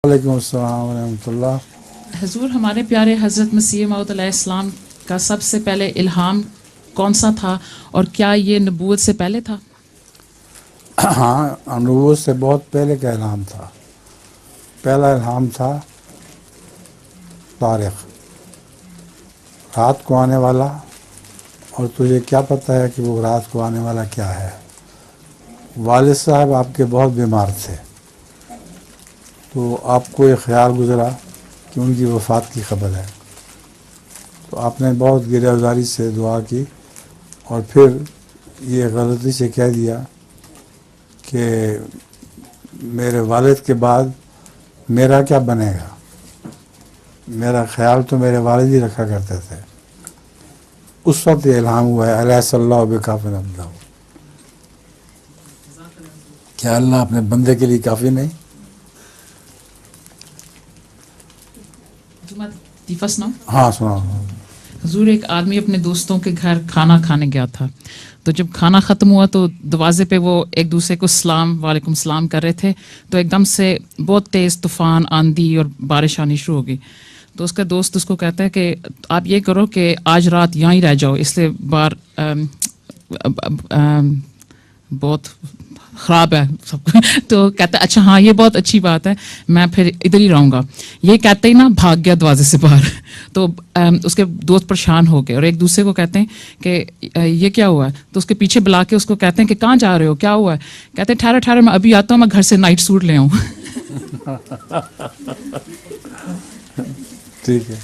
وعلیکم السلام ورحمۃ اللہ. حضور، ہمارے پیارے حضرت مسیح موعود علیہ السلام کا سب سے پہلے الہام کون سا تھا، اور کیا یہ نبوت سے پہلے تھا؟ ہاں، نبوت سے بہت پہلے کا الہام تھا. پہلا الہام تھا طارق، رات کو آنے والا. اور تجھے کیا پتہ ہے کہ وہ رات کو آنے والا کیا ہے؟ والد صاحب آپ کے بہت بیمار تھے، تو آپ کو یہ خیال گزرا کہ ان کی وفات کی خبر ہے. تو آپ نے بہت گریہزاری سے دعا کی، اور پھر یہ غلطی سے کہہ دیا کہ میرے والد کے بعد میرا کیا بنے گا. میرا خیال تو میرے والد ہی رکھا کرتے تھے. اس وقت یہ الہام ہوا ہے الیس اللہ بکاف عبدہ، کیا اللہ اپنے بندے کے لیے کافی نہیں؟ ہاں سنا. حضور، ایک آدمی اپنے دوستوں کے گھر کھانا کھانے گیا تھا، تو جب کھانا ختم ہوا تو دروازے پہ وہ ایک دوسرے کو وعلیکم السلام کر رہے تھے، تو ایک دم سے بہت تیز طوفان، آندھی اور بارش آنی شروع ہو گئی. تو اس کا دوست اس کو کہتا ہے کہ آپ یہ کرو کہ آج رات یہاں ہی رہ جاؤ، اس لیے بہت خراب ہے سب. تو کہتا ہے اچھا ہاں یہ بہت اچھی بات ہے، میں پھر ادھر ہی رہوں گا. یہ کہتے ہی نا بھاگ گیا دروازے سے باہر. تو اس کے دوست پریشان ہو گئے اور ایک دوسرے کو کہتے ہیں کہ یہ کیا ہوا ہے. تو اس کے پیچھے بلا کے اس کو کہتے ہیں کہ کہاں جا رہے ہو، کیا ہوا ہے. کہتے ہیں ٹھہرو ٹھہرو، میں ابھی آتا ہوں، میں گھر سے نائٹ سوٹ لے آؤں. ٹھیک ہے.